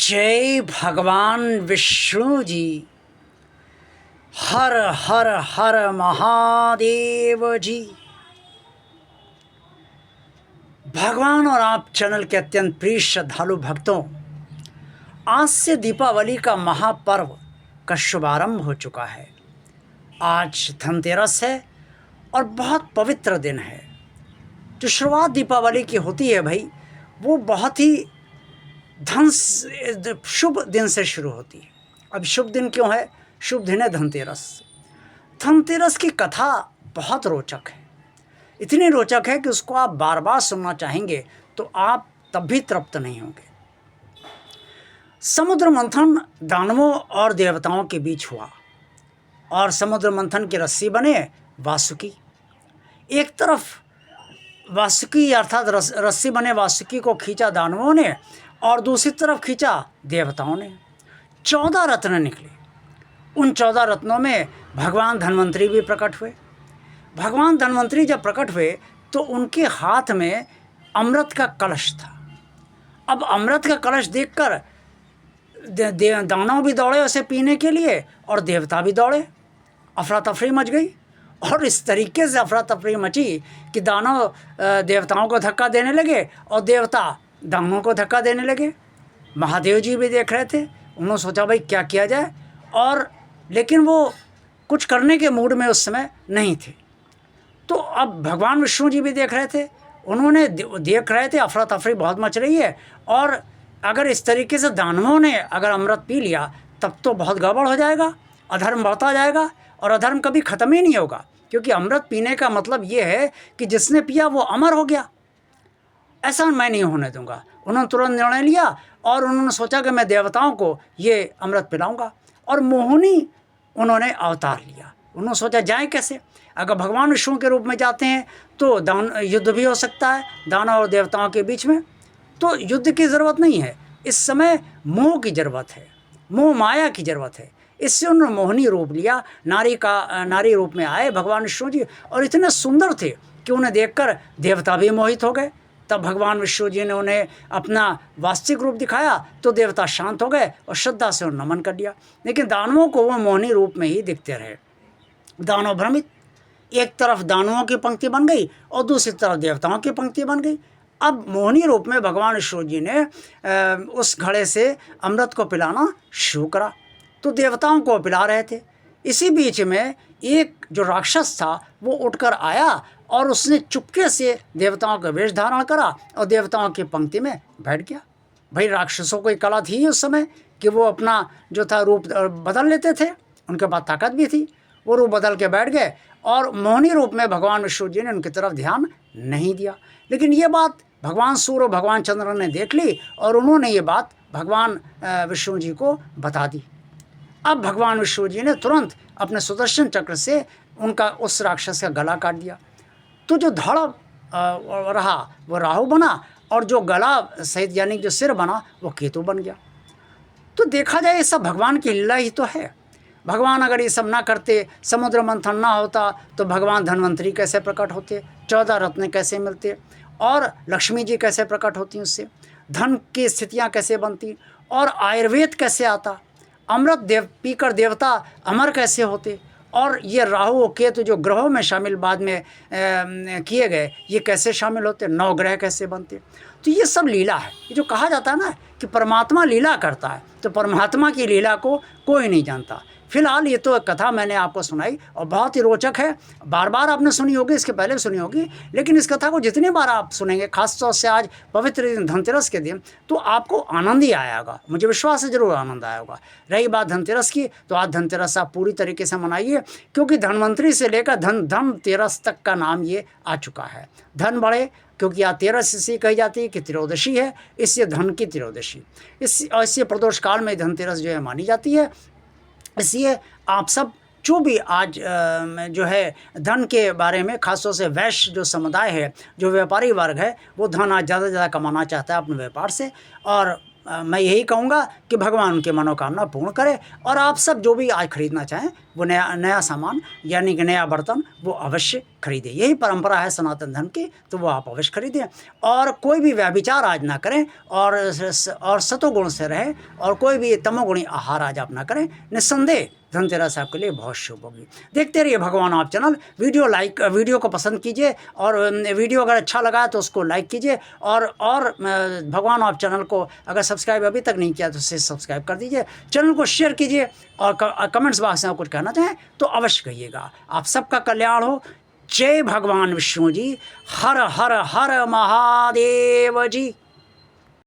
जय भगवान विष्णु जी। हर हर हर महादेव जी। भगवान और आप चैनल के अत्यंत प्रिय श्रद्धालु भक्तों, आज से दीपावली का महापर्व का शुभारंभ हो चुका है। आज धनतेरस है और बहुत पवित्र दिन है। जो शुरुआत दीपावली की होती है भाई, वो बहुत ही शुभ दिन से शुरू होती है। अब शुभ दिन क्यों है? शुभ दिन है धनतेरस। धनतेरस की कथा बहुत रोचक है, इतनी रोचक है कि उसको आप बार बार सुनना चाहेंगे तो आप तब भी तृप्त नहीं होंगे। समुद्र मंथन दानवों और देवताओं के बीच हुआ और समुद्र मंथन की रस्सी बने वासुकी। एक तरफ वासुकी अर्थात रस्सी बने वासुकी को खींचा दानवों ने और दूसरी तरफ खींचा देवताओं ने। 14 रत्न निकले। उन 14 रत्नों में भगवान धन्वंतरी भी प्रकट हुए। भगवान धन्वंतरी जब प्रकट हुए तो उनके हाथ में अमृत का कलश था। अब अमृत का कलश देखकर दानव भी दौड़े उसे पीने के लिए और देवता भी दौड़े। अफरा तफरी मच गई और इस तरीके से अफरा तफरी मची कि दानव देवताओं को धक्का देने लगे और देवता दानवों को धक्का देने लगे। महादेव जी भी देख रहे थे। उन्होंने सोचा भाई क्या किया जाए, और लेकिन वो कुछ करने के मूड में उस समय नहीं थे। तो अब भगवान विष्णु जी भी देख रहे थे। उन्होंने देख रहे थे अफरा तफरी बहुत मच रही है और अगर इस तरीके से दानवों ने अगर अमृत पी लिया तब तो बहुत गड़बड़ हो जाएगा, अधर्म बढ़ता जाएगा और अधर्म कभी ख़त्म ही नहीं होगा, क्योंकि अमृत पीने का मतलब ये है कि जिसने पिया वो अमर हो गया। ऐसा मैं नहीं होने दूंगा। उन्होंने तुरंत निर्णय लिया और उन्होंने सोचा कि मैं देवताओं को ये अमृत पिलाऊंगा, और मोहिनी उन्होंने अवतार लिया। उन्होंने सोचा जाए कैसे, अगर भगवान विष्णु के रूप में जाते हैं तो युद्ध भी हो सकता है दानव और देवताओं के बीच में। तो युद्ध की ज़रूरत नहीं है, इस समय मोह की ज़रूरत है, मोह माया की ज़रूरत है। इससे उन्होंने मोहिनी रूप लिया। नारी रूप में आए भगवान विष्णु जी और इतने सुंदर थे कि उन्हें देखकर देवता भी मोहित हो गए। तब भगवान विष्णु जी ने उन्हें अपना वास्तविक रूप दिखाया तो देवता शांत हो गए और श्रद्धा से उन्हें नमन कर लिया। लेकिन दानवों को वो मोहिनी रूप में ही दिखते रहे। दानव भ्रमित, एक तरफ दानवों की पंक्ति बन गई और दूसरी तरफ देवताओं की पंक्ति बन गई। अब मोहिनी रूप में भगवान विष्णु जी ने उस घड़े से अमृत को पिलाना शुरू करा तो देवताओं को पिला रहे थे। इसी बीच में एक जो राक्षस था वो उठकर आया और उसने चुपके से देवताओं का वेश धारण करा और देवताओं की पंक्ति में बैठ गया। भाई राक्षसों को एक कला थी उस समय कि वो अपना जो था रूप बदल लेते थे, उनके पास ताकत भी थी। वो रूप बदल के बैठ गए और मोहिनी रूप में भगवान विष्णु जी ने उनकी तरफ ध्यान नहीं दिया। लेकिन ये बात भगवान सूर्य और भगवान चंद्र ने देख ली और उन्होंने ये बात भगवान विष्णु जी को बता दी। अब भगवान विष्णु जी ने तुरंत अपने सुदर्शन चक्र से उनका उस राक्षस का गला काट दिया। तो जो धड़ रहा वो राहु बना और जो गला सहित यानी जो सिर बना वो केतु बन गया। तो देखा जाए ये सब भगवान की लीला ही तो है। भगवान अगर ये सब ना करते, समुद्र मंथन ना होता तो भगवान धन्वंतरी कैसे प्रकट होते, 14 रत्न कैसे मिलते और लक्ष्मी जी कैसे प्रकट होती, उससे धन की स्थितियाँ कैसे बनती और आयुर्वेद कैसे आता, अमृत पीकर देवता अमर कैसे होते, और ये राहु और केतु जो ग्रहों में शामिल बाद में किए गए ये कैसे शामिल होते, 9 ग्रह कैसे बनते। तो ये सब लीला है। ये जो कहा जाता है ना कि परमात्मा लीला करता है, तो परमात्मा की लीला को कोई नहीं जानता। फिलहाल ये तो एक कथा मैंने आपको सुनाई और बहुत ही रोचक है। बार बार आपने सुनी होगी, इसके पहले भी सुनी होगी, लेकिन इस कथा को जितनी बार आप सुनेंगे, खासतौर से आज पवित्र दिन धनतेरस के दिन, तो आपको आनंद ही आया होगा। मुझे विश्वास है जरूर आनंद आया होगा। रही बात धनतेरस की, तो आज धनतेरस आप पूरी तरीके से मनाइए, क्योंकि धनवंतरी से लेकर धनतेरस तक का नाम ये आ चुका है। धन बढ़े, क्योंकि यहाँ 13 इसी कही जाती है कि त्रयोदशी है, इससे धन की त्रयोदशी, इससे प्रदोष काल में धनतेरस जो है मानी जाती है। इसलिए आप सब जो भी आज जो है धन के बारे में, खासतौर से वैश्य जो समुदाय है, जो व्यापारी वर्ग है, वो धन आज ज़्यादा से ज़्यादा कमाना चाहता है अपने व्यापार से, और मैं यही कहूँगा कि भगवान उनकी मनोकामना पूर्ण करे। और आप सब जो भी आज खरीदना चाहें वो नया सामान यानी कि नया बर्तन वो अवश्य खरीदें। यही परंपरा है सनातन धर्म की, तो वो आप अवश्य खरीदें। और कोई भी व्यभिचार आज ना करें, और सतोगुण से रहें, और कोई भी तमोगुणी आहार आज आप ना करें। निस्संदेह धनतेरस आपके लिए बहुत शुभ होगी। देखते रहिए भगवान आप चैनल। वीडियो को पसंद कीजिए, और वीडियो अगर अच्छा लगा तो उसको लाइक कीजिए, और भगवान आप चैनल को अगर सब्सक्राइब अभी तक नहीं किया तो उसे सब्सक्राइब कर दीजिए। चैनल को शेयर कीजिए, और कमेंट्स बॉक्स में कुछ कहना चाहें तो अवश्य कहिएगा। आप सबका कल्याण हो। जय भगवान विष्णु जी। हर हर हर महादेव जी।